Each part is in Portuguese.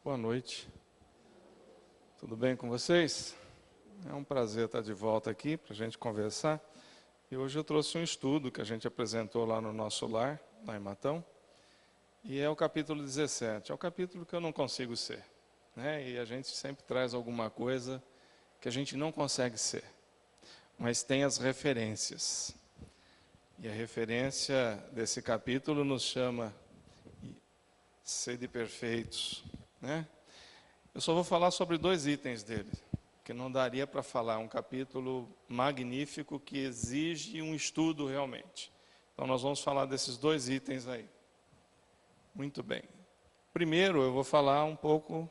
Boa noite. Tudo bem com vocês? É um prazer estar de volta aqui para a gente conversar. E hoje eu trouxe um estudo que a gente apresentou lá no nosso lar, lá em Matão. E é o capítulo 17. É o capítulo que eu não consigo ser, né? E a gente sempre traz alguma coisa que a gente não consegue ser. Mas tem as referências. E a referência desse capítulo nos chama sede perfeitos, né? Eu só vou falar sobre 2 itens dele, que não daria para falar, um capítulo magnífico que exige um estudo realmente. Então nós vamos falar desses 2 itens aí. Muito bem. Primeiro eu vou falar um pouco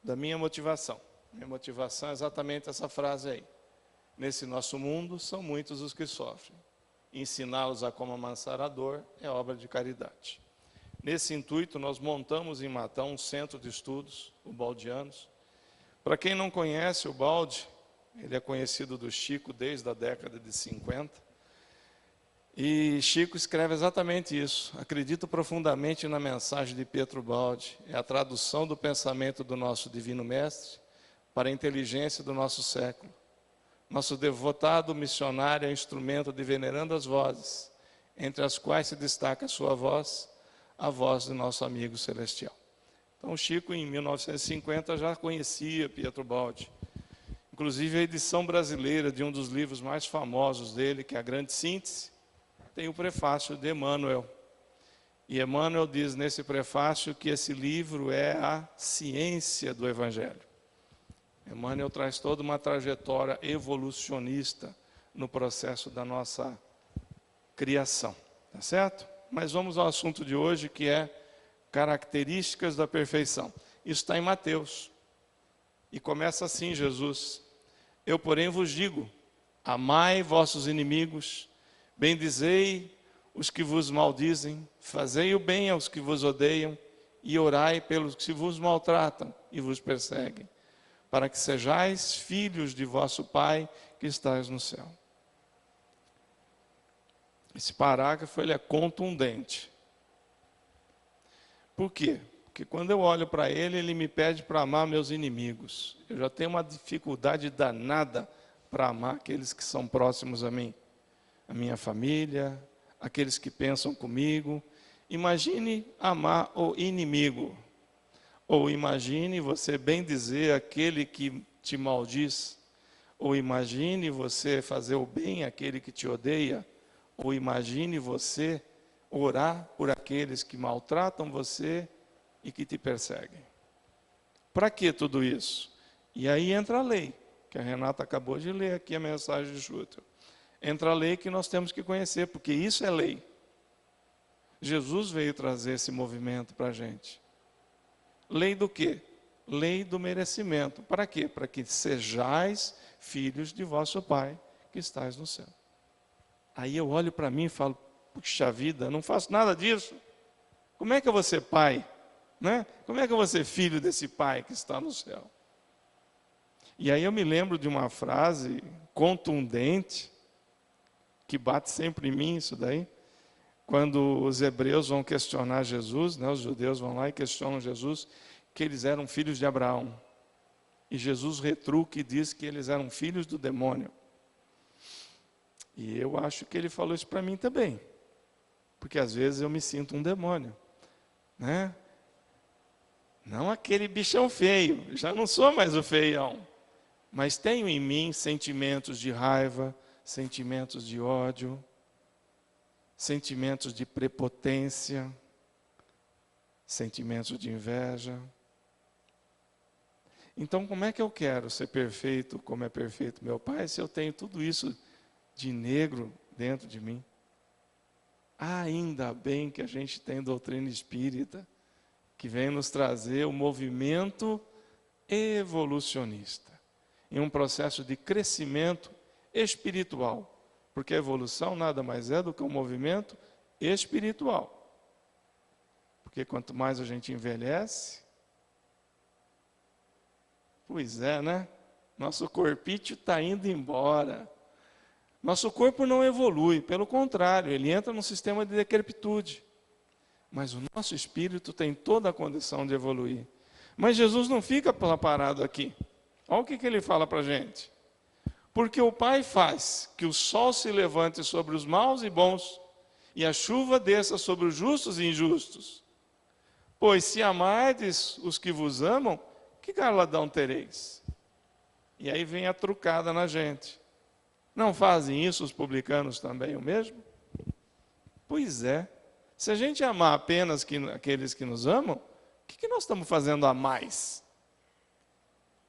da minha motivação. Minha motivação é exatamente essa frase aí. Nesse nosso mundo são muitos os que sofrem. Ensiná-los a como amansar a dor é obra de caridade. Nesse intuito, nós montamos em Matão um centro de estudos, o Baldianos. Para quem não conhece o Balde, ele é conhecido do Chico desde a década de 50. E Chico escreve exatamente isso. Acredito profundamente na mensagem de Pietro Baldi. É a tradução do pensamento do nosso Divino Mestre para a inteligência do nosso século. Nosso devotado missionário é instrumento de venerando as vozes, entre as quais se destaca a sua voz, a voz do nosso amigo celestial. Então, Chico, em 1950, já conhecia Pietro Baldi. Inclusive, a edição brasileira de um dos livros mais famosos dele, que é a Grande Síntese, tem o prefácio de Emmanuel. E Emmanuel diz nesse prefácio que esse livro é a ciência do Evangelho. Emmanuel traz toda uma trajetória evolucionista no processo da nossa criação, tá certo? Mas vamos ao assunto de hoje, que é características da perfeição. Isso está em Mateus. E começa assim, Jesus: eu, porém, vos digo, amai vossos inimigos, bendizei os que vos maldizem, fazei o bem aos que vos odeiam, e orai pelos que vos maltratam e vos perseguem, para que sejais filhos de vosso Pai que estais no céu. Esse parágrafo ele é contundente. Por quê? Porque quando eu olho para ele, ele me pede para amar meus inimigos. Eu já tenho uma dificuldade danada para amar aqueles que são próximos a mim. A minha família, aqueles que pensam comigo. Imagine amar o inimigo. Ou imagine você bem dizer aquele que te maldiz. Ou imagine você fazer o bem àquele que te odeia. Ou imagine você orar por aqueles que maltratam você e que te perseguem. Para que tudo isso? E aí entra a lei, que a Renata acabou de ler aqui a mensagem de Schutter. Entra a lei que nós temos que conhecer, porque isso é lei. Jesus veio trazer esse movimento para a gente. Lei do quê? Lei do merecimento. Para quê? Para que sejais filhos de vosso Pai que estais no céu. Aí eu olho para mim e falo, puxa vida, não faço nada disso. Como é que eu vou ser pai? Né? Como é que eu vou ser filho desse Pai que está no céu? E aí eu me lembro de uma frase contundente, que bate sempre em mim isso daí, quando os hebreus vão questionar Jesus, né, os judeus vão lá e questionam Jesus, que eles eram filhos de Abraão. E Jesus retruca e diz que eles eram filhos do demônio. E eu acho que ele falou isso para mim também. Porque às vezes eu me sinto um demônio, né? Não aquele bichão feio, já não sou mais o feião. Mas tenho em mim sentimentos de raiva, sentimentos de ódio, sentimentos de prepotência, sentimentos de inveja. Então, como é que eu quero ser perfeito como é perfeito meu Pai, se eu tenho tudo isso de negro dentro de mim? Ainda bem que a gente tem doutrina espírita, que vem nos trazer o movimento evolucionista, em um processo de crescimento espiritual, porque a evolução nada mais é do que um movimento espiritual. Porque quanto mais a gente envelhece, pois é, né? Nosso corpício está indo embora. Nosso corpo não evolui, pelo contrário, ele entra num sistema de decrepitude. Mas o nosso espírito tem toda a condição de evoluir. Mas Jesus não fica parado aqui. Olha o que ele fala para a gente. Porque o Pai faz que o sol se levante sobre os maus e bons, e a chuva desça sobre os justos e injustos. Pois se amardes os que vos amam, que galardão tereis? E aí vem a trucada na gente. Não fazem isso os publicanos também o mesmo? Pois é. Se a gente amar apenas aqueles que nos amam, o que nós estamos fazendo a mais?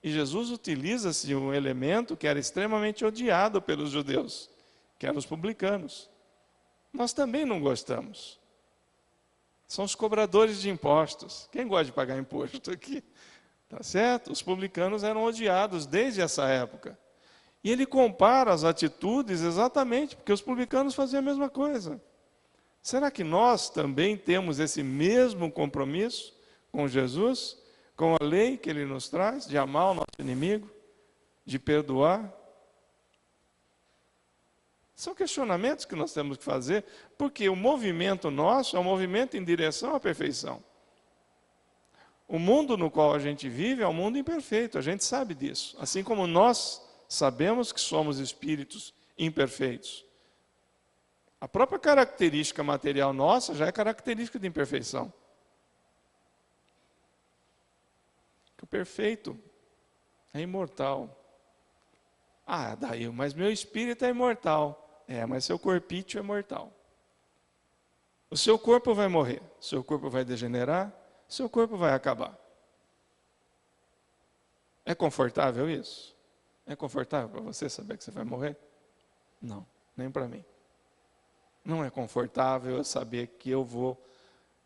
E Jesus utiliza-se um elemento que era extremamente odiado pelos judeus, que eram os publicanos. Nós também não gostamos. São os cobradores de impostos. Quem gosta de pagar imposto aqui? Tá certo? Os publicanos eram odiados desde essa época. E ele compara as atitudes exatamente porque os publicanos faziam a mesma coisa. Será que nós também temos esse mesmo compromisso com Jesus, com a lei que ele nos traz, de amar o nosso inimigo, de perdoar? São questionamentos que nós temos que fazer, porque o movimento nosso é um movimento em direção à perfeição. O mundo no qual a gente vive é um mundo imperfeito, a gente sabe disso. Assim como nós sabemos que somos espíritos imperfeitos. A própria característica material nossa já é característica de imperfeição. O perfeito é imortal. Ah, daí, mas meu espírito é imortal. É, mas seu corpício é mortal. O seu corpo vai morrer, seu corpo vai degenerar, seu corpo vai acabar. É confortável isso? É confortável para você saber que você vai morrer? Não, nem para mim. Não é confortável eu saber que eu vou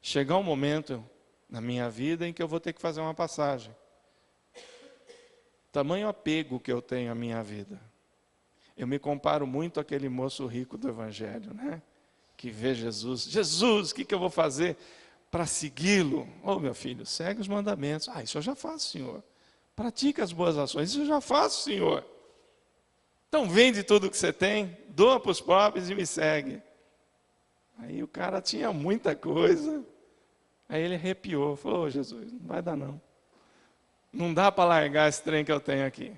chegar um momento na minha vida em que eu vou ter que fazer uma passagem. Tamanho apego que eu tenho à minha vida. Eu me comparo muito àquele moço rico do Evangelho, né? Que vê Jesus. Jesus, o que eu vou fazer para segui-lo? Ô, meu filho, segue os mandamentos. Ah, isso eu já faço, Senhor. Pratica as boas ações. Isso eu já faço, Senhor. Então vende tudo que você tem, doa para os pobres e me segue. Aí o cara tinha muita coisa. Aí ele arrepiou. Falou, ô, Jesus, não vai dar não. Não dá para largar esse trem que eu tenho aqui.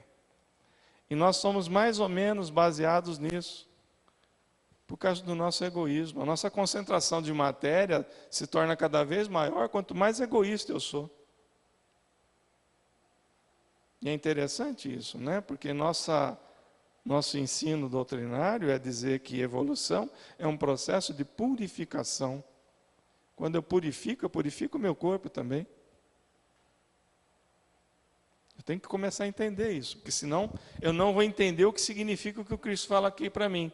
E nós somos mais ou menos baseados nisso. Por causa do nosso egoísmo. A nossa concentração de matéria se torna cada vez maior quanto mais egoísta eu sou. E é interessante isso, né? Porque nosso ensino doutrinário é dizer que evolução é um processo de purificação. Quando eu purifico o meu corpo também. Eu tenho que começar a entender isso, porque senão eu não vou entender o que significa o que o Cristo fala aqui para mim.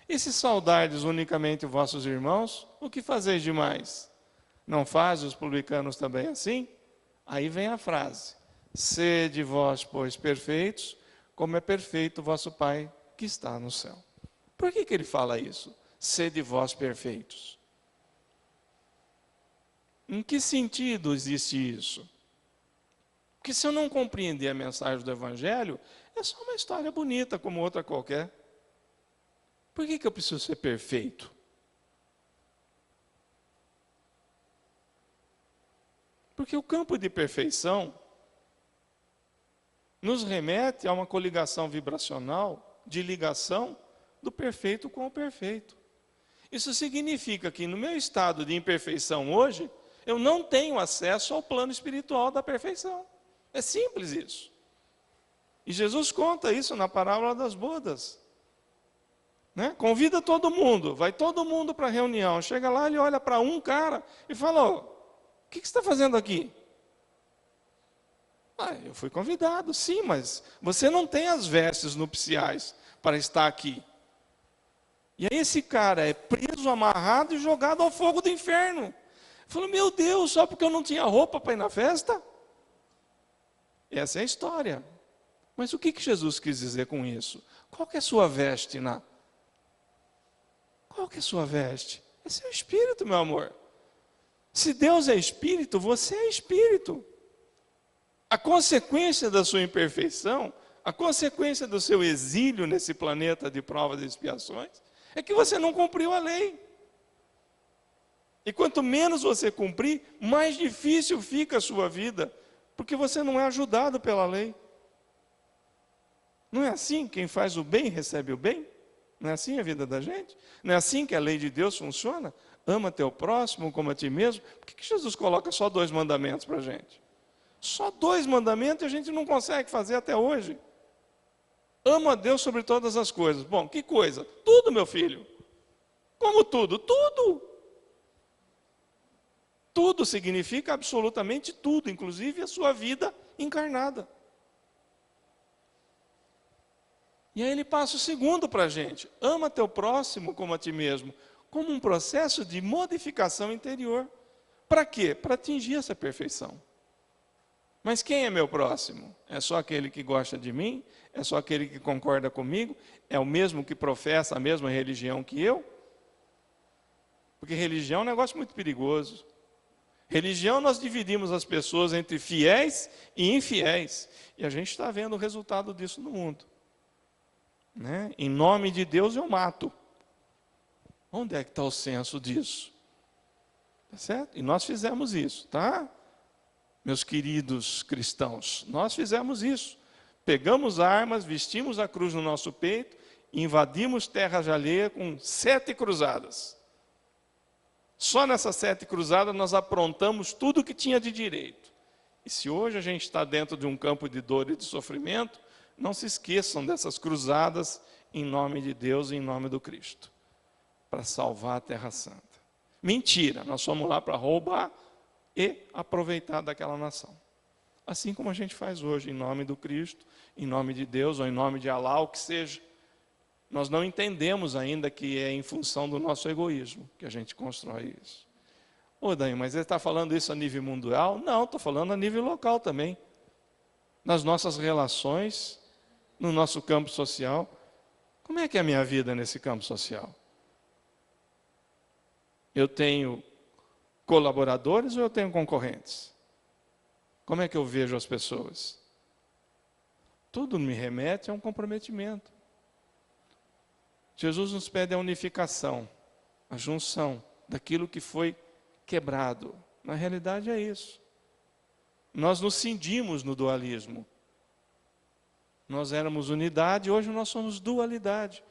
E se saudardes unicamente vossos irmãos, o que fazeis demais? Não faz os publicanos também assim? Aí vem a frase, sede vós, pois, perfeitos, como é perfeito o vosso Pai que está no céu. Por que ele fala isso? Sede vós perfeitos. Em que sentido existe isso? Porque se eu não compreender a mensagem do Evangelho, é só uma história bonita, como outra qualquer. Por que eu preciso ser perfeito? Porque o campo de perfeição nos remete a uma coligação vibracional de ligação do perfeito com o perfeito. Isso significa que no meu estado de imperfeição hoje, eu não tenho acesso ao plano espiritual da perfeição. É simples isso. E Jesus conta isso na parábola das bodas. Né? Convida todo mundo, vai todo mundo para a reunião. Chega lá, ele olha para um cara e fala, o que você está fazendo aqui? Ah, eu fui convidado, sim, mas você não tem as vestes nupciais para estar aqui. E aí esse cara é preso, amarrado e jogado ao fogo do inferno. Falou, meu Deus, só porque eu não tinha roupa para ir na festa? Essa é a história. Mas o que Jesus quis dizer com isso? Qual que é a sua veste, Ná? Qual que é a sua veste? É seu espírito, meu amor. Se Deus é espírito, você é espírito. A consequência da sua imperfeição, a consequência do seu exílio nesse planeta de provas e expiações, é que você não cumpriu a lei. E quanto menos você cumprir, mais difícil fica a sua vida Porque você não é ajudado pela lei. Não é assim? Quem faz o bem recebe o bem? Não é assim a vida da gente? Não é assim que a lei de Deus funciona? Ama teu próximo como a ti mesmo. Por que Jesus coloca só 2 mandamentos para a gente? Só 2 mandamentos e a gente não consegue fazer até hoje. Ama a Deus sobre todas as coisas. Bom, que coisa? Tudo, meu filho. Como tudo? Tudo. Tudo significa absolutamente tudo, inclusive a sua vida encarnada. E aí ele passa o segundo para a gente. Ama teu próximo como a ti mesmo. Como um processo de modificação interior. Para quê? Para atingir essa perfeição. Mas quem é meu próximo? É só aquele que gosta de mim? É só aquele que concorda comigo? É o mesmo que professa a mesma religião que eu? Porque religião é um negócio muito perigoso. Religião, nós dividimos as pessoas entre fiéis e infiéis. E a gente está vendo o resultado disso no mundo. Né? Em nome de Deus eu mato. Onde é que está o senso disso? Tá certo? E nós fizemos isso, tá? Meus queridos cristãos, nós fizemos isso. Pegamos armas, vestimos a cruz no nosso peito, invadimos terra alheia com 7 cruzadas. Só nessas 7 cruzadas nós aprontamos tudo o que tinha de direito. E se hoje a gente está dentro de um campo de dor e de sofrimento, não se esqueçam dessas cruzadas em nome de Deus e em nome do Cristo, para salvar a Terra Santa. Mentira, nós fomos lá para roubar e aproveitar daquela nação. Assim como a gente faz hoje, em nome do Cristo, em nome de Deus, ou em nome de Alá, o que seja. Nós não entendemos ainda que é em função do nosso egoísmo que a gente constrói isso. Ô, Daí, mas ele está falando isso a nível mundial? Não, estou falando a nível local também. Nas nossas relações, no nosso campo social. Como é que é a minha vida nesse campo social? Eu tenho colaboradores ou eu tenho concorrentes? Como é que eu vejo as pessoas? Tudo me remete a um comprometimento. Jesus nos pede a unificação, a junção daquilo que foi quebrado. Na realidade é isso. Nós nos cindimos no dualismo. Nós éramos unidade, hoje nós somos dualidade.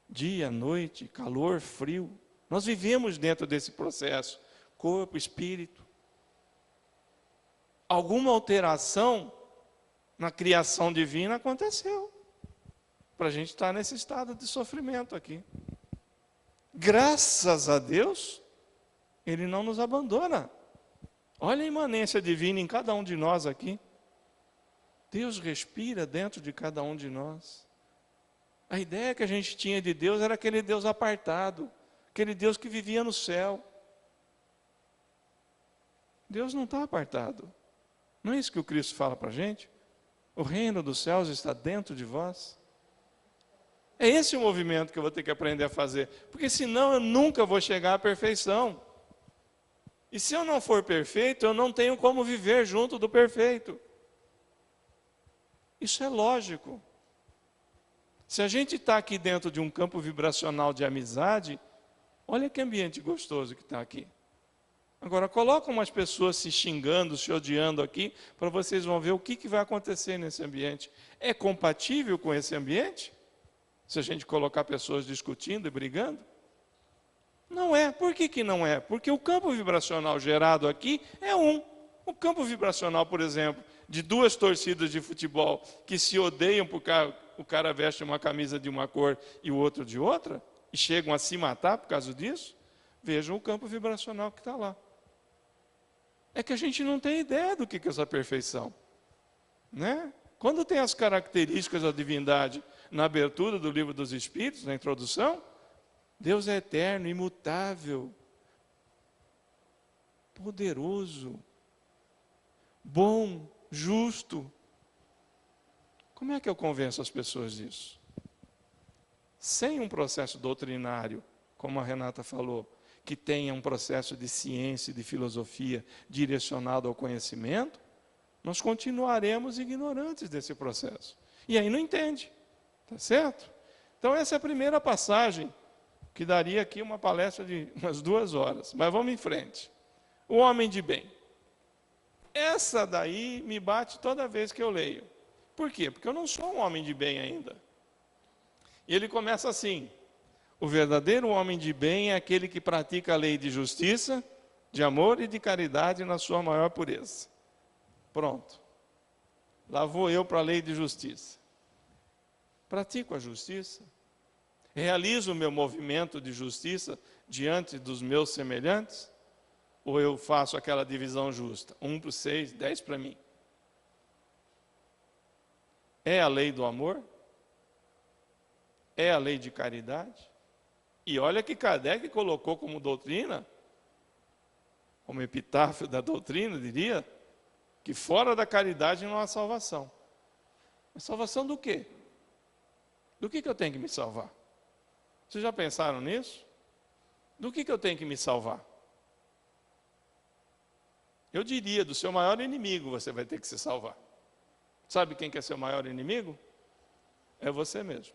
Dia, noite, calor, frio. Nós vivemos dentro desse processo. Corpo, espírito. Alguma alteração na criação divina aconteceu. Para a gente estar nesse estado de sofrimento aqui. Graças a Deus, Ele não nos abandona. Olha a imanência divina em cada um de nós aqui. Deus respira dentro de cada um de nós. A ideia que a gente tinha de Deus era aquele Deus apartado, aquele Deus que vivia no céu. Deus não está apartado. Não é isso que o Cristo fala para a gente? O reino dos céus está dentro de vós. É esse o movimento que eu vou ter que aprender a fazer, porque senão eu nunca vou chegar à perfeição. E se eu não for perfeito, eu não tenho como viver junto do perfeito. Isso é lógico. Se a gente está aqui dentro de um campo vibracional de amizade, olha que ambiente gostoso que está aqui. Agora, coloca umas pessoas se xingando, se odiando aqui, para vocês vão ver o que vai acontecer nesse ambiente. É compatível com esse ambiente? Se a gente colocar pessoas discutindo e brigando? Não é. Por que não é? Porque o campo vibracional gerado aqui é um. O campo vibracional, por exemplo, de 2 torcidas de futebol que se odeiam porque o cara veste uma camisa de uma cor e o outro de outra, e chegam a se matar por causa disso, vejam o campo vibracional que está lá. É que a gente não tem ideia do que é essa perfeição. Né? Quando tem as características da divindade na abertura do Livro dos Espíritos, na introdução, Deus é eterno, imutável, poderoso, bom, justo. Como é que eu convenço as pessoas disso? Sem um processo doutrinário, como a Renata falou, que tenha um processo de ciência e de filosofia direcionado ao conhecimento, nós continuaremos ignorantes desse processo. E aí não entende, tá certo? Então essa é a primeira passagem, que daria aqui uma palestra de umas 2 horas, mas vamos em frente. O homem de bem. Essa daí me bate toda vez que eu leio. Por quê? Porque eu não sou um homem de bem ainda. E ele começa assim: o verdadeiro homem de bem é aquele que pratica a lei de justiça, de amor e de caridade na sua maior pureza. Pronto. Lá vou eu para a lei de justiça. Pratico a justiça. Realizo o meu movimento de justiça diante dos meus semelhantes? Ou eu faço aquela divisão justa? 1 para 6, 10 para mim. É a lei do amor? É a lei de caridade? E olha que Kardec colocou como doutrina, como epitáfio da doutrina, diria, que fora da caridade não há salvação. Mas salvação do quê? Do que eu tenho que me salvar? Vocês já pensaram nisso? Do que eu tenho que me salvar? Eu diria, do seu maior inimigo você vai ter que se salvar. Sabe quem que é seu maior inimigo? É você mesmo.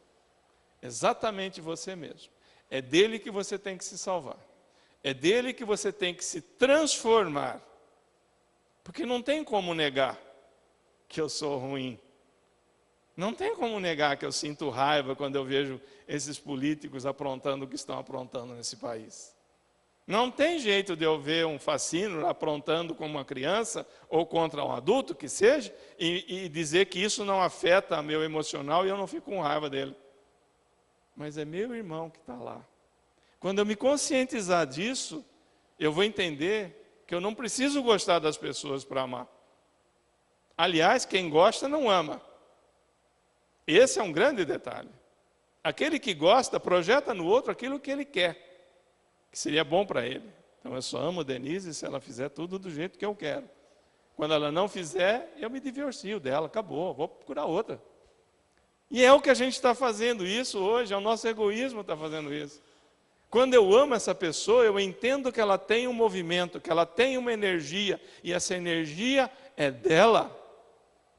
Exatamente você mesmo. É dele que você tem que se salvar. É dele que você tem que se transformar. Porque não tem como negar que eu sou ruim. Não tem como negar que eu sinto raiva quando eu vejo esses políticos aprontando o que estão aprontando nesse país. Não tem jeito de eu ver um fascínio aprontando com uma criança ou contra um adulto, que seja, e dizer que isso não afeta meu emocional e eu não fico com raiva dele. Mas é meu irmão que está lá. Quando eu me conscientizar disso, eu vou entender que eu não preciso gostar das pessoas para amar. Aliás, quem gosta não ama. Esse é um grande detalhe. Aquele que gosta projeta no outro aquilo que ele quer, que seria bom para ele. Então eu só amo Denise se ela fizer tudo do jeito que eu quero. Quando ela não fizer, eu me divorcio dela, acabou, vou procurar outra. E é o que a gente está fazendo isso hoje, é o nosso egoísmo está fazendo isso. Quando eu amo essa pessoa, eu entendo que ela tem um movimento, que ela tem uma energia, e essa energia é dela,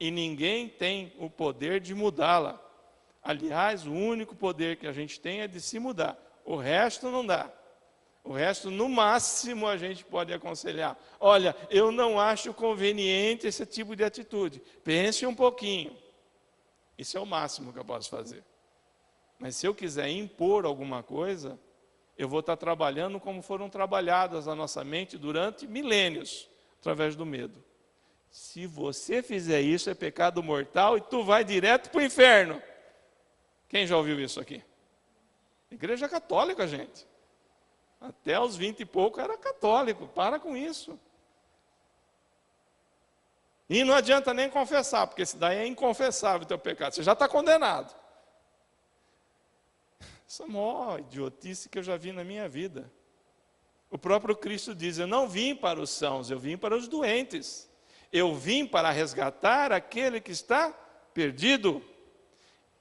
e ninguém tem o poder de mudá-la. Aliás, o único poder que a gente tem é de se mudar, o resto não dá. O resto, no máximo, a gente pode aconselhar. Olha, eu não acho conveniente esse tipo de atitude. Pense um pouquinho. Isso é o máximo que eu posso fazer. Mas se eu quiser impor alguma coisa, eu vou estar trabalhando como foram trabalhadas na nossa mente durante milênios, através do medo. Se você fizer isso, é pecado mortal e tu vai direto para o inferno. Quem já ouviu isso aqui? Igreja católica, gente. Até os 20 e pouco era católico, para com isso. E não adianta nem confessar, porque esse daí é inconfessável o teu pecado, você já está condenado. Isso é a maior idiotice que eu já vi na minha vida. O próprio Cristo diz: eu não vim para os sãos, eu vim para os doentes. Eu vim para resgatar aquele que está perdido.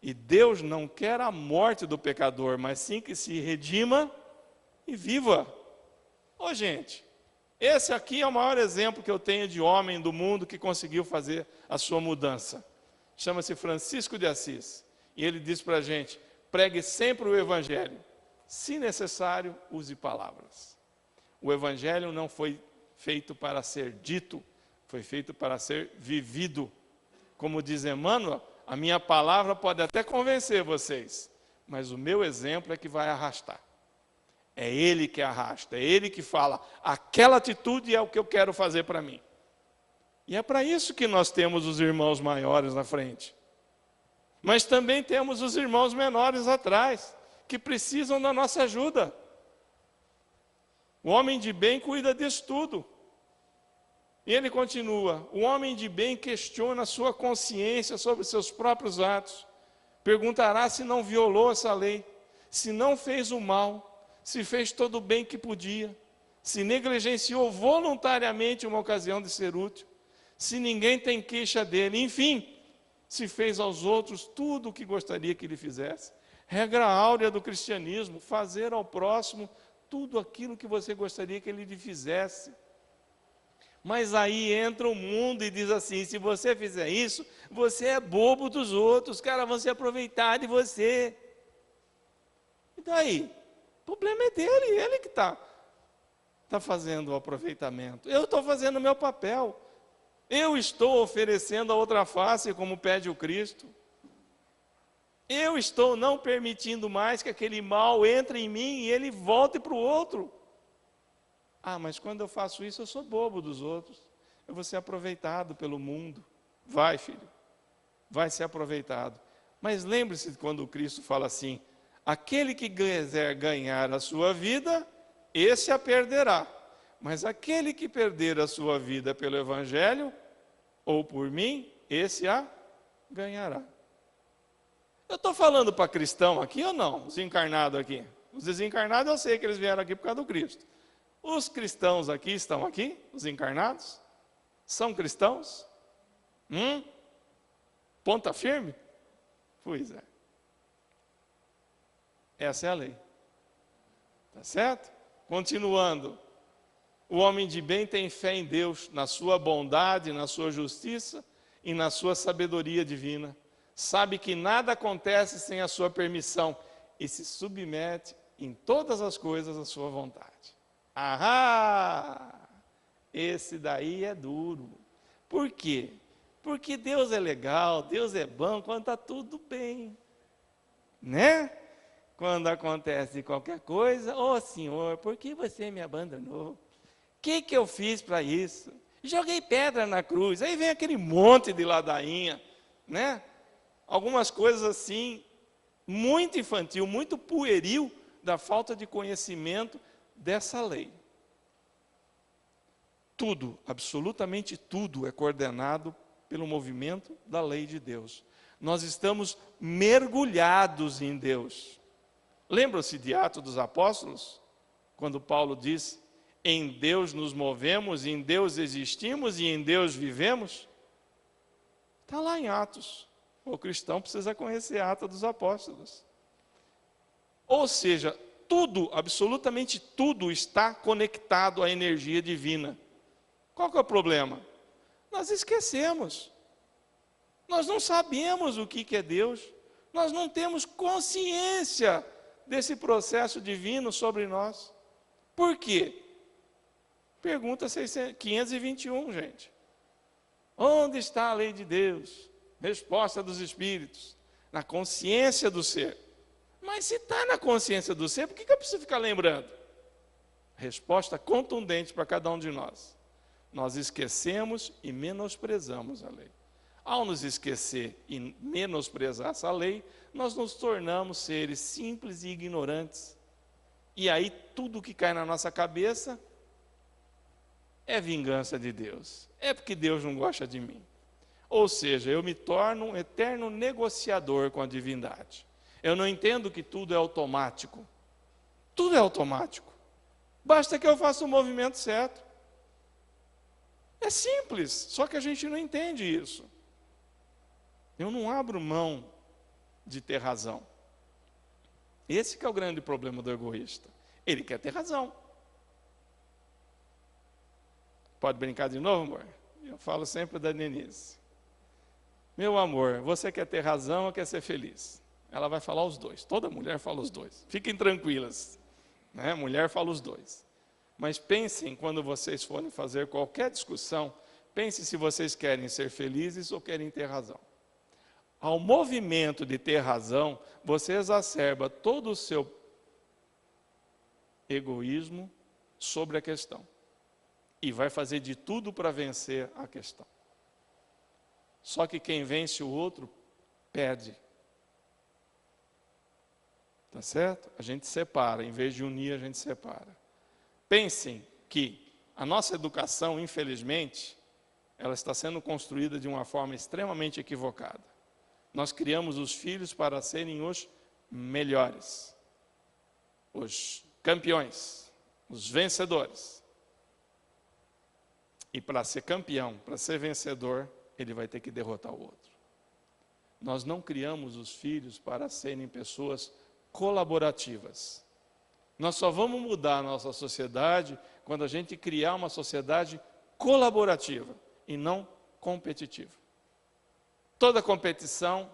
E Deus não quer a morte do pecador, mas sim que se redima e viva. Ô gente, esse aqui é o maior exemplo que eu tenho de homem do mundo que conseguiu fazer a sua mudança. Chama-se Francisco de Assis. E ele diz para a gente: pregue sempre o Evangelho. Se necessário, use palavras. O Evangelho não foi feito para ser dito, foi feito para ser vivido. Como diz Emmanuel, a minha palavra pode até convencer vocês, mas o meu exemplo é que vai arrastar. É ele que arrasta, é ele que fala, aquela atitude é o que eu quero fazer para mim. E é para isso que nós temos os irmãos maiores na frente. Mas também temos os irmãos menores atrás, que precisam da nossa ajuda. O homem de bem cuida disso tudo. E ele continua: o homem de bem questiona a sua consciência sobre seus próprios atos. Perguntará se não violou essa lei, se não fez o mal, se fez todo o bem que podia, se negligenciou voluntariamente uma ocasião de ser útil, se ninguém tem queixa dele, enfim, se fez aos outros tudo o que gostaria que ele fizesse. Regra áurea do cristianismo: fazer ao próximo tudo aquilo que você gostaria que ele lhe fizesse. Mas aí entra o mundo e diz assim: se você fizer isso, você é bobo dos outros, os caras vão se aproveitar de você. E daí? O problema é dele, ele que está fazendo o aproveitamento. Eu estou fazendo o meu papel. Eu estou oferecendo a outra face, como pede o Cristo. Eu estou não permitindo mais que aquele mal entre em mim e ele volte para o outro. Ah, mas quando eu faço isso, eu sou bobo dos outros. Eu vou ser aproveitado pelo mundo. Vai, filho, vai ser aproveitado. Mas lembre-se de quando o Cristo fala assim: aquele que quiser ganhar a sua vida, esse a perderá. Mas aquele que perder a sua vida pelo Evangelho, ou por mim, esse a ganhará. Eu estou falando para cristão aqui ou não? Os encarnados aqui. Os desencarnados eu sei que eles vieram aqui por causa do Cristo. Os cristãos aqui estão aqui? Os encarnados? São cristãos? Ponta firme? Pois é. Essa é a lei. Tá certo? Continuando. O homem de bem tem fé em Deus, na sua bondade, na sua justiça e na sua sabedoria divina. Sabe que nada acontece sem a sua permissão e se submete em todas as coisas à sua vontade. Ahá! Esse daí é duro. Por quê? Porque Deus é legal, Deus é bom quando está tudo bem. Né? Quando acontece qualquer coisa, ô Senhor, por que você me abandonou? O que eu fiz para isso? Joguei pedra na cruz, aí vem aquele monte de ladainha, né? Algumas coisas assim, muito infantil, muito pueril, da falta de conhecimento dessa lei. Tudo, absolutamente tudo é coordenado pelo movimento da lei de Deus. Nós estamos mergulhados em Deus. Lembram-se de Atos dos Apóstolos? Quando Paulo diz: em Deus nos movemos, em Deus existimos e em Deus vivemos? Está lá em Atos. O cristão precisa conhecer Atos dos Apóstolos. Ou seja, tudo, absolutamente tudo está conectado à energia divina. Qual que é o problema? Nós esquecemos. Nós não sabemos o que é Deus. Nós não temos consciência desse processo divino sobre nós. Por quê? Pergunta 521, gente. Onde está a lei de Deus? Resposta dos Espíritos. Na consciência do ser. Mas se está na consciência do ser, por que eu preciso ficar lembrando? Resposta contundente para cada um de nós. Nós esquecemos e menosprezamos a lei. Ao nos esquecer e menosprezar essa lei, nós nos tornamos seres simples e ignorantes. E aí tudo que cai na nossa cabeça é vingança de Deus. É porque Deus não gosta de mim. Ou seja, eu me torno um eterno negociador com a divindade. Eu não entendo que tudo é automático. Tudo é automático. Basta que eu faça o movimento certo. É simples, só que a gente não entende isso. Eu não abro mão de ter razão. Esse que é o grande problema do egoísta. Ele quer ter razão. Pode brincar de novo, amor? Eu falo sempre da Denise. Meu amor, você quer ter razão ou quer ser feliz? Ela vai falar os dois. Toda mulher fala os dois. Fiquem tranquilas. Né? Mulher fala os dois. Mas pensem, quando vocês forem fazer qualquer discussão, pensem se vocês querem ser felizes ou querem ter razão. Ao movimento de ter razão, você exacerba todo o seu egoísmo sobre a questão. E vai fazer de tudo para vencer a questão. Só que quem vence o outro, perde. Tá certo? A gente separa, em vez de unir, a gente separa. Pensem que a nossa educação, infelizmente, ela está sendo construída de uma forma extremamente equivocada. Nós criamos os filhos para serem os melhores, os campeões, os vencedores. E para ser campeão, para ser vencedor, ele vai ter que derrotar o outro. Nós não criamos os filhos para serem pessoas colaborativas. Nós só vamos mudar a nossa sociedade quando a gente criar uma sociedade colaborativa e não competitiva. Toda competição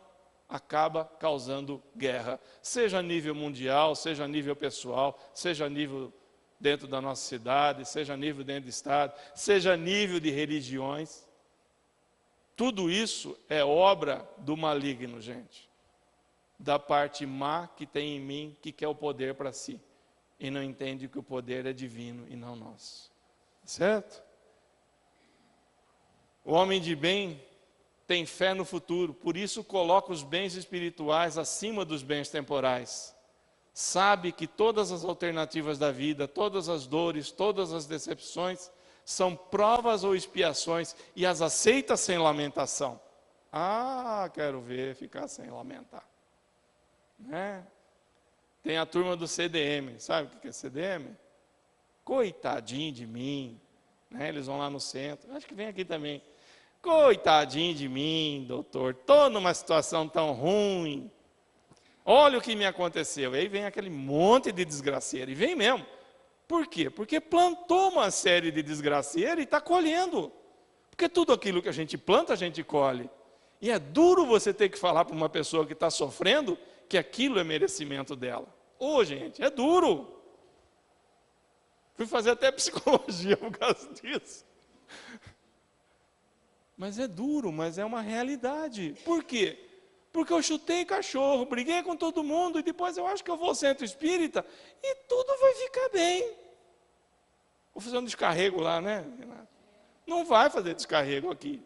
acaba causando guerra, seja a nível mundial, seja a nível pessoal, seja a nível dentro da nossa cidade, seja a nível dentro do estado, seja a nível de religiões. Tudo isso é obra do maligno, gente. Da parte má que tem em mim, que quer o poder para si. E não entende que o poder é divino e não nosso. Certo? O homem de bem tem fé no futuro, por isso coloca os bens espirituais acima dos bens temporais. Sabe que todas as alternativas da vida, todas as dores, todas as decepções, são provas ou expiações e as aceita sem lamentação. Ah, quero ver ficar sem lamentar. Né? Tem a turma do CDM, sabe o que é CDM? Coitadinho de mim, né? Eles vão lá no centro, acho que vem aqui também. Coitadinho de mim, doutor, estou numa situação tão ruim. Olha o que me aconteceu. E aí vem aquele monte de desgraceiro, e vem mesmo. Por quê? Porque plantou uma série de desgraceiros e está colhendo. Porque tudo aquilo que a gente planta, a gente colhe. E é duro você ter que falar para uma pessoa que está sofrendo que aquilo é merecimento dela. Ô, gente, é duro. Fui fazer até psicologia por causa disso. Mas é duro, mas é uma realidade. Por quê? Porque eu chutei cachorro, briguei com todo mundo, e depois eu acho que eu vou ao centro espírita, e tudo vai ficar bem. Vou fazer um descarrego lá, né, Renato? Não vai fazer descarrego aqui.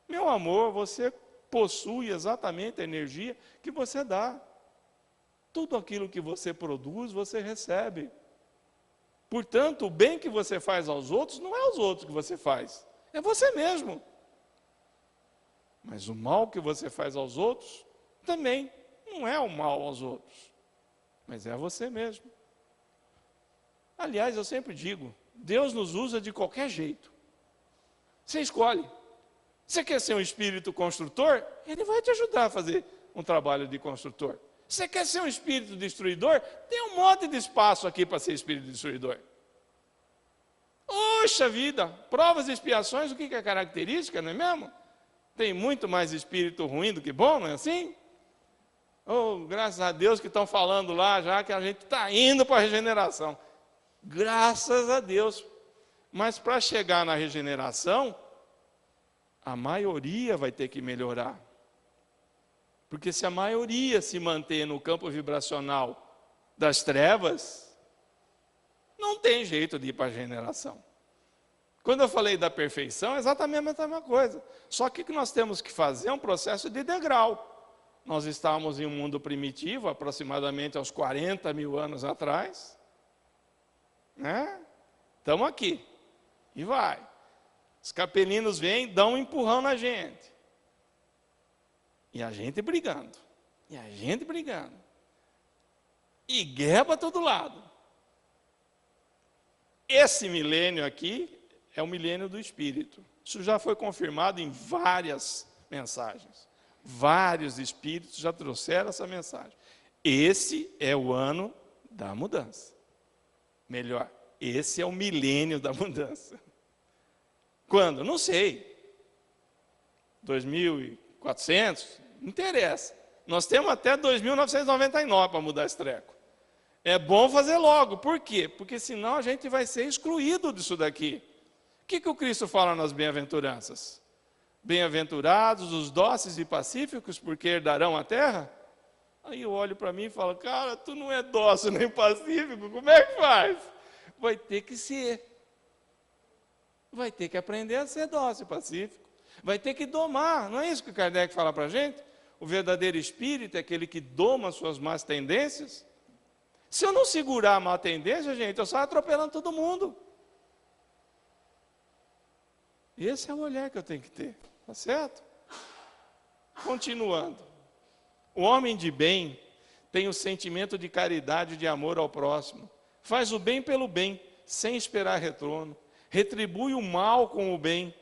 Meu amor, você possui exatamente a energia que você dá. Tudo aquilo que você produz, você recebe. Portanto, o bem que você faz aos outros, não é aos outros que você faz, é você mesmo. Mas o mal que você faz aos outros, também não é o mal aos outros, mas é a você mesmo. Aliás, eu sempre digo, Deus nos usa de qualquer jeito. Você escolhe. Você quer ser um espírito construtor? Ele vai te ajudar a fazer um trabalho de construtor. Você quer ser um espírito destruidor? Tem um monte de espaço aqui para ser espírito destruidor. Poxa vida, provas e expiações, o que é característica, não é mesmo? Tem muito mais espírito ruim do que bom, não é assim? Oh, graças a Deus que estão falando lá já que a gente está indo para a regeneração. Graças a Deus. Mas para chegar na regeneração, a maioria vai ter que melhorar. Porque se a maioria se manter no campo vibracional das trevas, não tem jeito de ir para a regeneração. Quando eu falei da perfeição, é exatamente a mesma coisa. Só que o que nós temos que fazer é um processo de degrau. Nós estávamos em um mundo primitivo, aproximadamente aos 40 mil anos atrás. Né? Estamos aqui. E vai. Os capelinos vêm, dão um empurrão na gente. E a gente brigando. E a gente brigando. E guerra para todo lado. Esse milênio aqui é o milênio do Espírito. Isso já foi confirmado em várias mensagens. Vários espíritos já trouxeram essa mensagem. Esse é o ano da mudança. Melhor, esse é o milênio da mudança. Quando? Não sei. 2400? Não interessa. Nós temos até 2999 para mudar esse treco. É bom fazer logo. Por quê? Porque senão a gente vai ser excluído disso daqui. O que o Cristo fala nas bem-aventuranças? Bem-aventurados os dóceis e pacíficos, porque herdarão a terra? Aí eu olho para mim e falo, cara, tu não é dócil nem pacífico, como é que faz? Vai ter que ser. Vai ter que aprender a ser dócil e pacífico. Vai ter que domar, não é isso que Kardec fala para a gente? O verdadeiro espírito é aquele que doma suas más tendências. Se eu não segurar a má tendência, gente, eu saio atropelando todo mundo. Esse é o olhar que eu tenho que ter, tá certo? Continuando. O homem de bem tem o sentimento de caridade e de amor ao próximo. Faz o bem pelo bem, sem esperar retorno. Retribui o mal com o bem.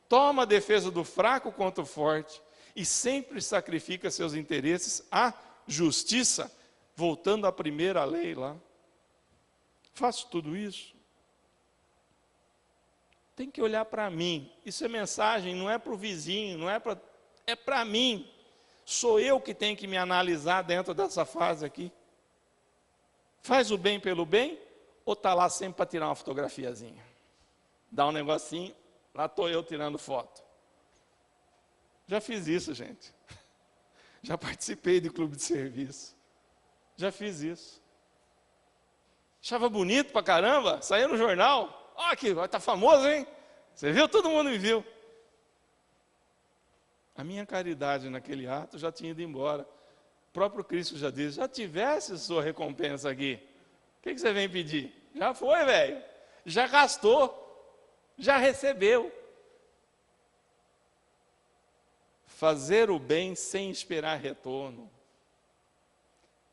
Toma a defesa do fraco contra o forte. E sempre sacrifica seus interesses à justiça, voltando à primeira lei lá. Faço tudo isso. Tem que olhar para mim. Isso é mensagem, não é para o vizinho, não é para... É para mim. Sou eu que tenho que me analisar dentro dessa fase aqui. Faz o bem pelo bem, ou está lá sempre para tirar uma fotografiazinha? Dá um negocinho, lá estou eu tirando foto. Já fiz isso, gente. Já participei de clube de serviço. Já fiz isso. Achava bonito pra caramba, saía no jornal. Ó, que vai estar famoso, hein? Você viu? Todo mundo me viu. A minha caridade naquele ato já tinha ido embora. O próprio Cristo já disse, já tivesse sua recompensa aqui. O que você vem pedir? Já foi, velho. Já gastou. Já recebeu. Fazer o bem sem esperar retorno.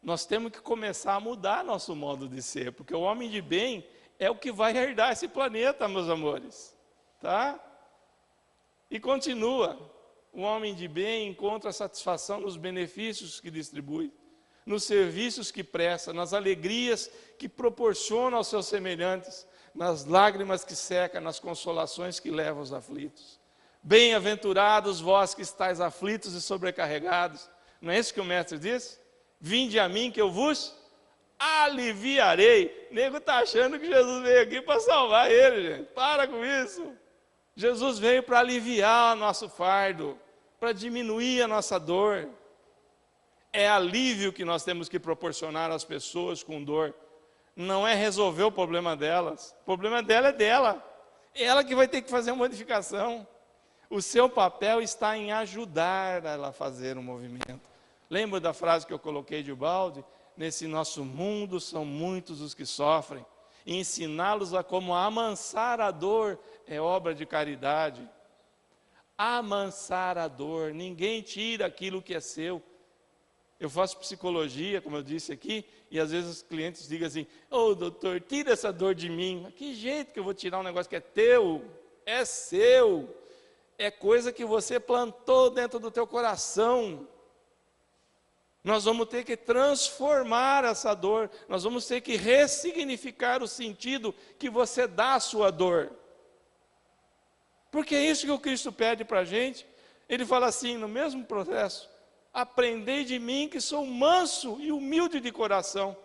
Nós temos que começar a mudar nosso modo de ser, porque o homem de bem é o que vai herdar esse planeta, meus amores. Tá? E continua. O homem de bem encontra satisfação nos benefícios que distribui, nos serviços que presta, nas alegrias que proporciona aos seus semelhantes, nas lágrimas que seca, nas consolações que leva aos aflitos. Bem-aventurados vós que estáis aflitos e sobrecarregados. Não é isso que o mestre diz? Vinde a mim que eu vos aliviarei. O nego está achando que Jesus veio aqui para salvar ele, gente. Para com isso. Jesus veio para aliviar o nosso fardo, para diminuir a nossa dor. É alívio que nós temos que proporcionar às pessoas com dor. Não é resolver o problema delas. O problema dela é dela. É ela que vai ter que fazer uma modificação. O seu papel está em ajudar ela a fazer um movimento. Lembra da frase que eu coloquei de balde? Nesse nosso mundo são muitos os que sofrem. E ensiná-los a como amansar a dor é obra de caridade. Amansar a dor. Ninguém tira aquilo que é seu. Eu faço psicologia, como eu disse aqui, e às vezes os clientes dizem assim, ô doutor, tira essa dor de mim. Mas que jeito que eu vou tirar um negócio que é teu? É seu. É coisa que você plantou dentro do teu coração. Nós vamos ter que transformar essa dor, nós vamos ter que ressignificar o sentido que você dá à sua dor. Porque é isso que o Cristo pede para a gente. Ele fala assim, no mesmo processo, aprendei de mim que sou manso e humilde de coração.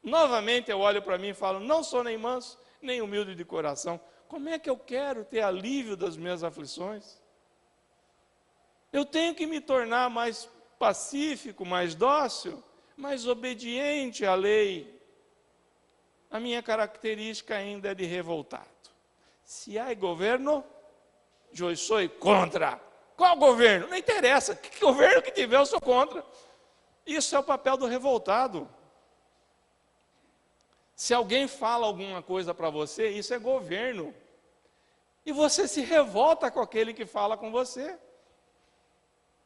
Novamente eu olho para mim e falo, não sou nem manso, nem humilde de coração. Como é que eu quero ter alívio das minhas aflições? Eu tenho que me tornar mais pacífico, mais dócil, mais obediente à lei. A minha característica ainda é de revoltado. Se há governo, eu sou contra. Qual governo? Não interessa. Que governo que tiver, eu sou contra. Isso é o papel do revoltado. Se alguém fala alguma coisa para você, isso é governo. E você se revolta com aquele que fala com você.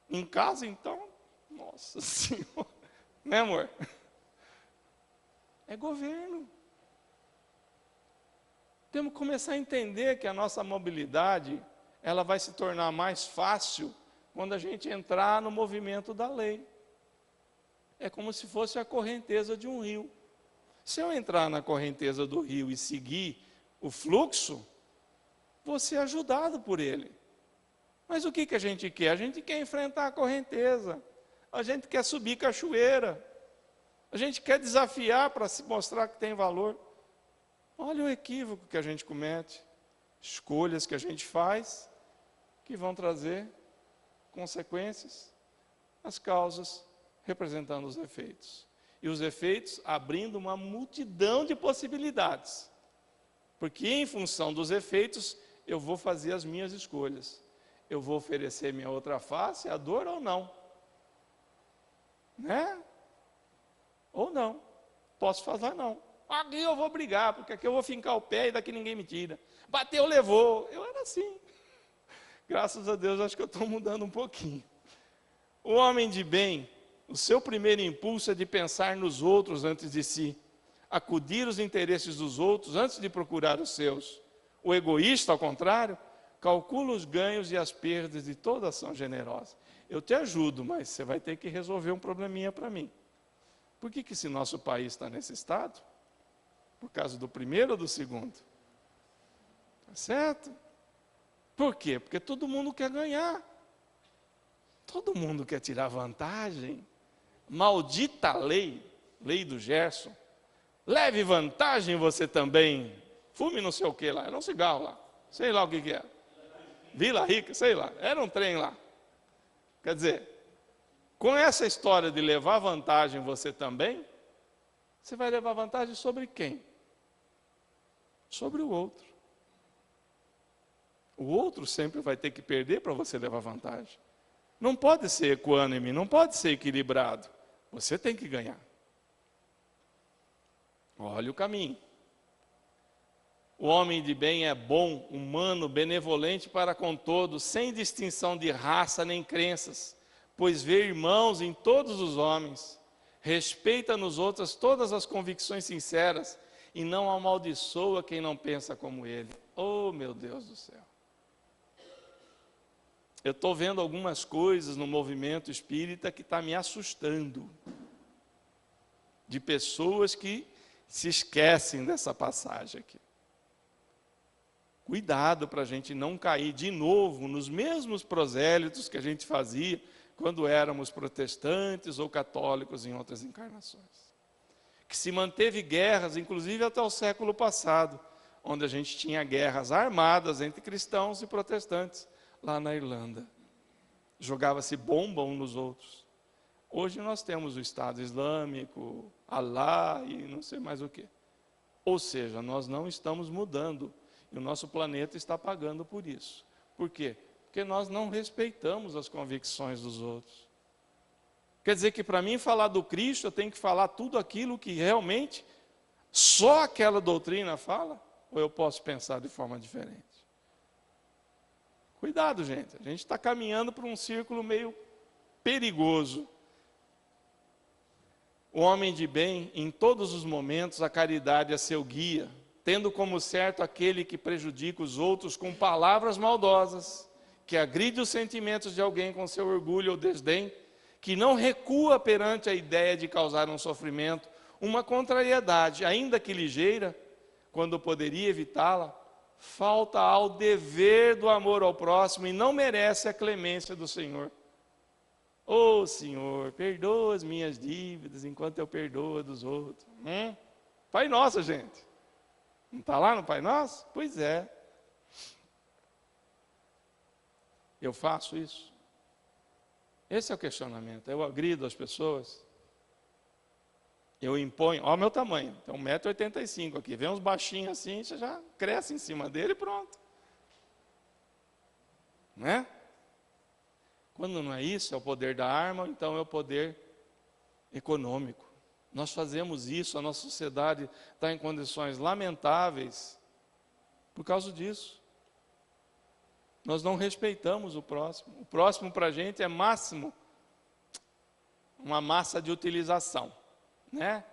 Em casa, então, nossa Senhora, né, amor? É governo. Temos que começar a entender que a nossa mobilidade, ela vai se tornar mais fácil quando a gente entrar no movimento da lei. É como se fosse a correnteza de um rio. Se eu entrar na correnteza do rio e seguir o fluxo, vou ser ajudado por ele. Mas o que a gente quer? A gente quer enfrentar a correnteza. A gente quer subir cachoeira. A gente quer desafiar para se mostrar que tem valor. Olha o equívoco que a gente comete. Escolhas que a gente faz que vão trazer consequências. As causas representando os efeitos. E os efeitos abrindo uma multidão de possibilidades. Porque em função dos efeitos, eu vou fazer as minhas escolhas. Eu vou oferecer minha outra face, a dor ou não. Né? Ou não. Posso falar não. Aqui eu vou brigar, porque aqui eu vou fincar o pé e daqui ninguém me tira. Bateu, levou. Eu era assim. Graças a Deus, acho que eu estou mudando um pouquinho. O homem de bem, o seu primeiro impulso é de pensar nos outros antes de si. Acudir os interesses dos outros antes de procurar os seus. O egoísta, ao contrário, calcula os ganhos e as perdas de toda ação generosa. Eu te ajudo, mas você vai ter que resolver um probleminha para mim. Por que esse nosso país está nesse estado? Por causa do primeiro ou do segundo? Tá certo? Por quê? Porque todo mundo quer ganhar. Todo mundo quer tirar vantagem. Maldita lei, lei do Gerson. Leve vantagem você também. Fume não sei o que lá, era um cigarro lá. Sei lá o que é. Vila Rica, sei lá, era um trem lá. Quer dizer, com essa história de levar vantagem você também, você vai levar vantagem sobre quem? Sobre o outro. O outro sempre vai ter que perder para você levar vantagem. Não pode ser equânime, não pode ser equilibrado. Você tem que ganhar. Olha o caminho. O homem de bem é bom, humano, benevolente para com todos, sem distinção de raça nem crenças, pois vê irmãos em todos os homens, respeita nos outros todas as convicções sinceras e não amaldiçoa quem não pensa como ele. Oh, meu Deus do céu! Eu estou vendo algumas coisas no movimento espírita que está me assustando, de pessoas que se esquecem dessa passagem aqui. Cuidado para a gente não cair de novo nos mesmos prosélitos que a gente fazia quando éramos protestantes ou católicos em outras encarnações. Que se manteve guerras, inclusive até o século passado, onde a gente tinha guerras armadas entre cristãos e protestantes, lá na Irlanda. Jogava-se bomba uns nos outros. Hoje nós temos o Estado Islâmico, Alá e não sei mais o quê. Ou seja, nós não estamos mudando. E o nosso planeta está pagando por isso. Por quê? Porque nós não respeitamos as convicções dos outros. Quer dizer que para mim falar do Cristo, eu tenho que falar tudo aquilo que realmente só aquela doutrina fala? Ou eu posso pensar de forma diferente? Cuidado, gente. A gente está caminhando para um círculo meio perigoso. O homem de bem, em todos os momentos, a caridade é seu guia, tendo como certo aquele que prejudica os outros com palavras maldosas, que agride os sentimentos de alguém com seu orgulho ou desdém, que não recua perante a ideia de causar um sofrimento, uma contrariedade, ainda que ligeira, quando poderia evitá-la, falta ao dever do amor ao próximo e não merece a clemência do Senhor. Ô Senhor, perdoa as minhas dívidas enquanto eu perdoo a dos outros. Pai Nosso, gente. Não está lá no Pai Nosso? Pois é. Eu faço isso. Esse é o questionamento. Eu agrido as pessoas. Eu imponho. Olha o meu tamanho. Tem 1,85 m aqui. Vem uns baixinhos assim, você já cresce em cima dele e pronto. Não é? Quando não é isso, é o poder da arma, então é o poder econômico. Nós fazemos isso, a nossa sociedade está em condições lamentáveis por causa disso. Nós não respeitamos o próximo. O próximo para a gente é máximo uma massa de utilização, né?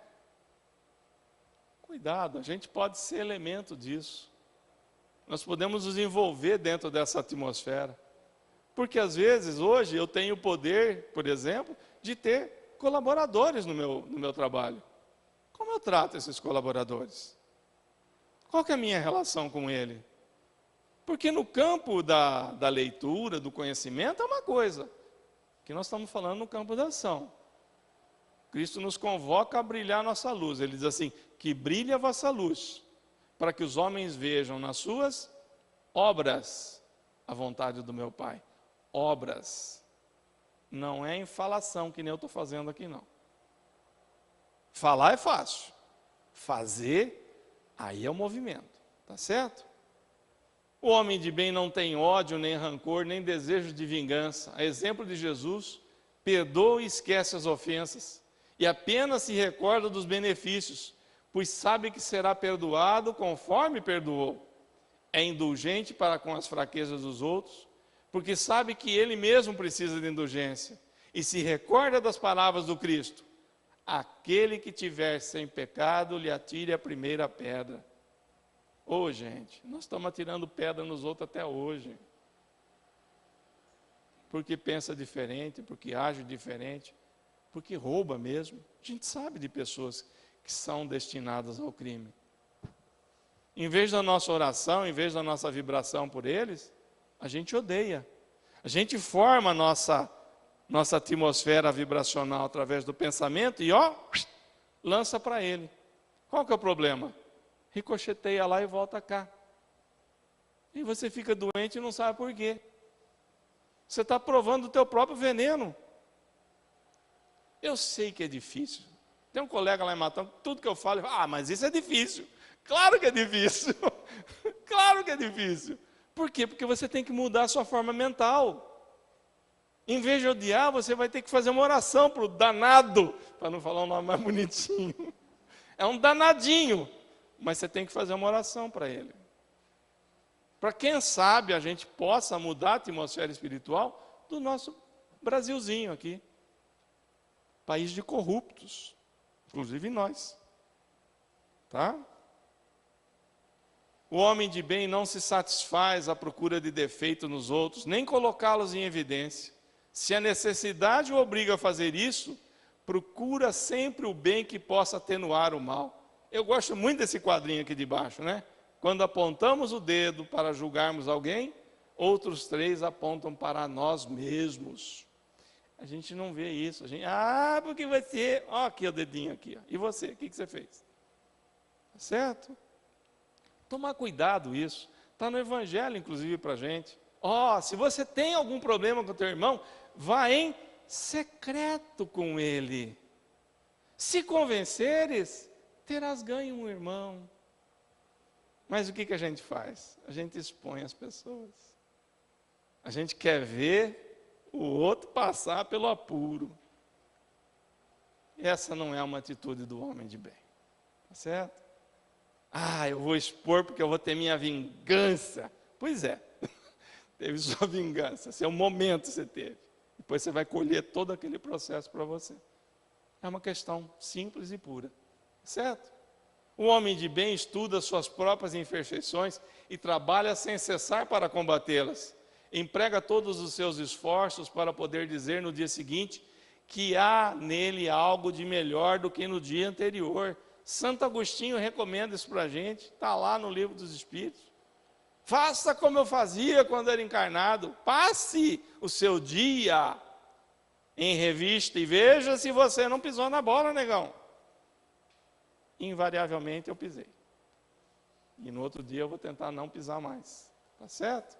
Cuidado, a gente pode ser elemento disso. Nós podemos nos envolver dentro dessa atmosfera. Porque às vezes, hoje, eu tenho o poder, por exemplo, de ter colaboradores no meu trabalho. Como eu trato esses colaboradores? Qual que é a minha relação com ele? Porque no campo da leitura, do conhecimento, é uma coisa, que nós estamos falando no campo da ação. Cristo nos convoca a brilhar a nossa luz. Ele diz assim, que brilhe a vossa luz, para que os homens vejam nas suas obras a vontade do meu Pai. Obras. Não é em falação, que nem eu estou fazendo aqui, não. Falar é fácil. Fazer, aí é o movimento. Tá certo? O homem de bem não tem ódio, nem rancor, nem desejo de vingança. A exemplo de Jesus, perdoa e esquece as ofensas. E apenas se recorda dos benefícios, pois sabe que será perdoado conforme perdoou. É indulgente para com as fraquezas dos outros, porque sabe que ele mesmo precisa de indulgência, e se recorda das palavras do Cristo: aquele que tiver sem pecado, lhe atire a primeira pedra. Ô gente, nós estamos atirando pedra nos outros até hoje, porque pensa diferente, porque age diferente, porque rouba mesmo. A gente sabe de pessoas que são destinadas ao crime. Em vez da nossa oração, em vez da nossa vibração por eles, a gente odeia. A gente forma a nossa atmosfera vibracional através do pensamento e lança para ele. Qual que é o problema? Ricocheteia lá e volta cá. E você fica doente e não sabe por quê. Você está provando o teu próprio veneno. Eu sei que é difícil. Tem um colega lá em Matão, tudo que eu falo, ele fala, mas isso é difícil. Claro que é difícil. Claro que é difícil. Por quê? Porque você tem que mudar a sua forma mental. Em vez de odiar, você vai ter que fazer uma oração para o danado, para não falar um nome mais bonitinho. É um danadinho, mas você tem que fazer uma oração para ele. Para quem sabe a gente possa mudar a atmosfera espiritual do nosso Brasilzinho aqui. País de corruptos, inclusive nós. Tá? O homem de bem não se satisfaz à procura de defeito nos outros, nem colocá-los em evidência. Se a necessidade o obriga a fazer isso, procura sempre o bem que possa atenuar o mal. Eu gosto muito desse quadrinho aqui de baixo, né? Quando apontamos o dedo para julgarmos alguém, outros 3 apontam para nós mesmos. A gente não vê isso. A gente, porque você... Ó, aqui o dedinho aqui. Ó. E você, o que você fez? Tá certo? Tomar cuidado isso. Está no Evangelho, inclusive, para a gente. Se você tem algum problema com o teu irmão, vá em secreto com ele. Se convenceres, terás ganho um irmão. Mas o que a gente faz? A gente expõe as pessoas. A gente quer ver o outro passar pelo apuro. Essa não é uma atitude do homem de bem. Tá certo? Eu vou expor porque eu vou ter minha vingança. Pois é, teve sua vingança. Esse é o momento que você teve. Depois você vai colher todo aquele processo para você. É uma questão simples e pura. Certo? O homem de bem estuda suas próprias imperfeições e trabalha sem cessar para combatê-las. Emprega todos os seus esforços para poder dizer no dia seguinte que há nele algo de melhor do que no dia anterior. Santo Agostinho recomenda isso para a gente, está lá no Livro dos Espíritos. Faça como eu fazia quando era encarnado. Passe o seu dia em revista e veja se você não pisou na bola, negão. Invariavelmente eu pisei. E no outro dia eu vou tentar não pisar mais. Tá certo?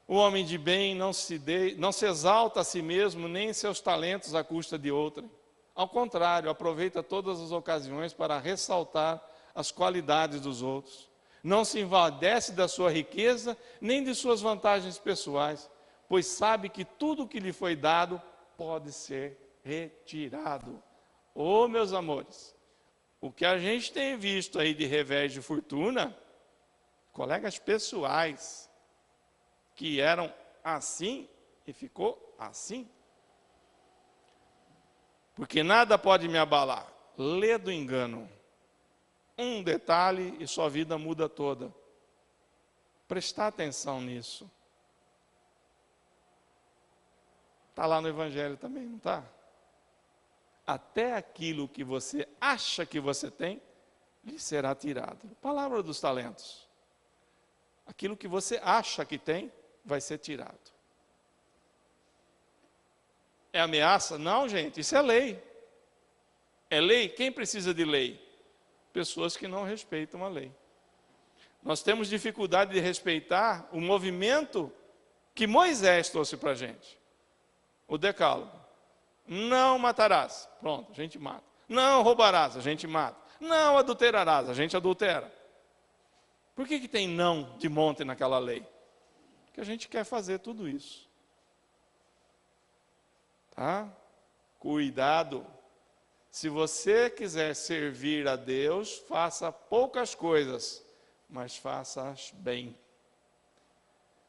O homem de bem não se exalta a si mesmo, nem seus talentos à custa de outrem. Ao contrário, aproveita todas as ocasiões para ressaltar as qualidades dos outros. Não se envadece da sua riqueza, nem de suas vantagens pessoais, pois sabe que tudo que lhe foi dado pode ser retirado. Meus amores, o que a gente tem visto aí de revés de fortuna, colegas pessoais, que eram assim e ficou assim. Porque nada pode me abalar. Lê do engano. Um detalhe e sua vida muda toda. Prestar atenção nisso. Está lá no Evangelho também, não está? Até aquilo que você acha que você tem, lhe será tirado. Palavra dos talentos. Aquilo que você acha que tem, vai ser tirado. É ameaça? Não, gente, isso é lei. É lei? Quem precisa de lei? Pessoas que não respeitam a lei. Nós temos dificuldade de respeitar o movimento que Moisés trouxe para a gente. O decálogo. Não matarás. Pronto, a gente mata. Não roubarás, a gente mata. Não adulterarás, a gente adultera. Por que tem não de monte naquela lei? Porque a gente quer fazer tudo isso. Tá? Cuidado. Se você quiser servir a Deus, faça poucas coisas, mas faça-as bem.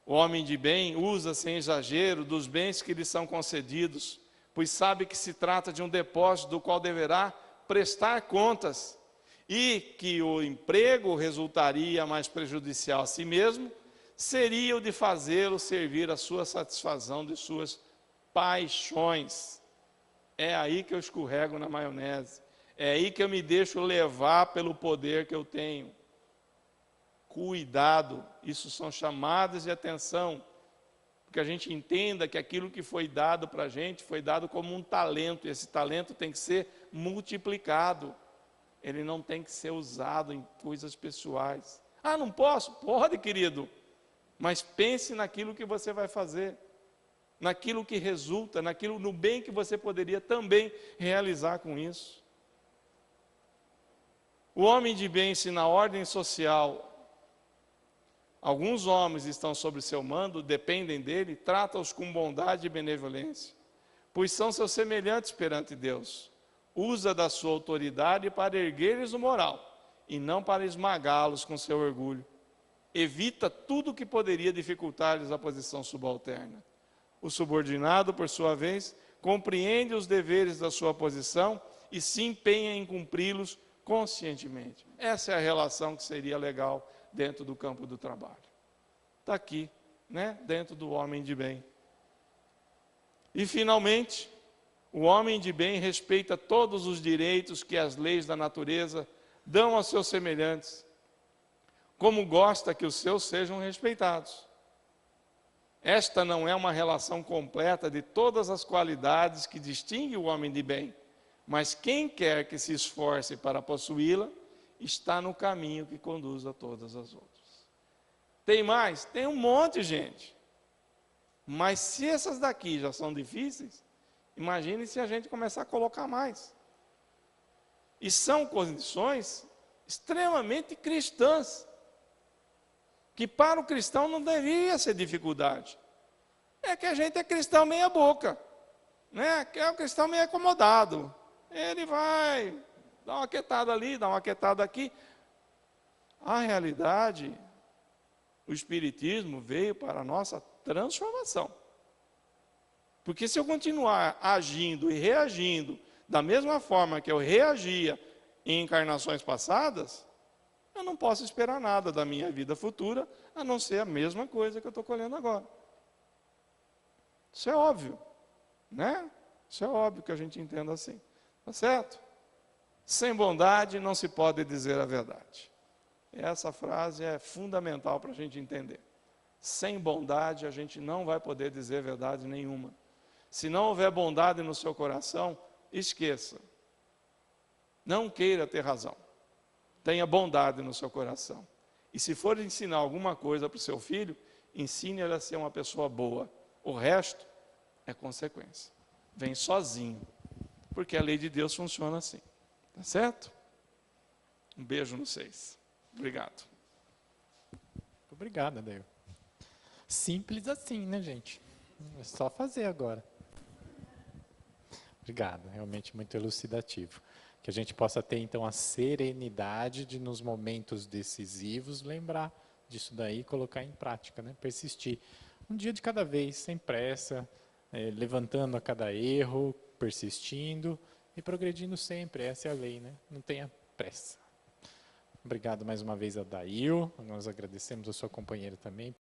O homem de bem usa sem exagero dos bens que lhe são concedidos, pois sabe que se trata de um depósito do qual deverá prestar contas, e que o emprego resultaria mais prejudicial a si mesmo, seria o de fazê-lo servir a sua satisfação de suas paixões. É aí que eu escorrego na maionese. É aí que eu me deixo levar pelo poder que eu tenho. Cuidado, isso são chamadas de atenção. Porque a gente entenda que aquilo que foi dado para a gente, foi dado como um talento. E esse talento tem que ser multiplicado. Ele não tem que ser usado em coisas pessoais. Não posso? Pode, querido. mas pense naquilo que você vai fazer, naquilo que resulta, naquilo no bem que você poderia também realizar com isso. O homem de bem, se na ordem social alguns homens estão sob seu mando, dependem dele, trata-os com bondade e benevolência, pois são seus semelhantes perante Deus. Usa da sua autoridade para erguer-lhes o moral, e não para esmagá-los com seu orgulho. Evita tudo que poderia dificultar-lhes a posição subalterna. O subordinado, por sua vez, compreende os deveres da sua posição e se empenha em cumpri-los conscientemente. Essa é a relação que seria legal dentro do campo do trabalho. Está aqui, né? Dentro do homem de bem. E, finalmente, o homem de bem respeita todos os direitos que as leis da natureza dão aos seus semelhantes, como gosta que os seus sejam respeitados. Esta não é uma relação completa de todas as qualidades que distingue o homem de bem, mas quem quer que se esforce para possuí-la, está no caminho que conduz a todas as outras. Tem mais? Tem um monte, gente. Mas se essas daqui já são difíceis, imagine se a gente começar a colocar mais. E são condições extremamente cristãs, que para o cristão não deveria ser dificuldade. É que a gente é cristão meia boca, né? Que é um cristão meio acomodado. Ele vai dar uma quietada ali, dá uma quietada aqui. A realidade, o Espiritismo veio para a nossa transformação. Porque se eu continuar agindo e reagindo da mesma forma que eu reagia em encarnações passadas, eu não posso esperar nada da minha vida futura, a não ser a mesma coisa que eu estou colhendo agora. Isso é óbvio, né? Isso é óbvio que a gente entenda assim. Tá certo? Sem bondade não se pode dizer a verdade. Essa frase é fundamental para a gente entender. Sem bondade a gente não vai poder dizer verdade nenhuma. Se não houver bondade no seu coração, esqueça. Não queira ter razão. Tenha bondade no seu coração. E se for ensinar alguma coisa para o seu filho, ensine ele a ser uma pessoa boa. O resto é consequência. Vem sozinho. Porque a lei de Deus funciona assim. Tá certo? Um beijo nos seis. Obrigado. Obrigado, Adair. Simples assim, né, gente? É só fazer agora. Obrigado, realmente muito elucidativo. Que a gente possa ter, então, a serenidade de, nos momentos decisivos, lembrar disso daí e colocar em prática, né? Persistir. Um dia de cada vez, sem pressa, levantando a cada erro, persistindo e progredindo sempre. Essa é a lei, né? Não tenha pressa. Obrigado mais uma vez, Adair. Nós agradecemos a sua companheira também.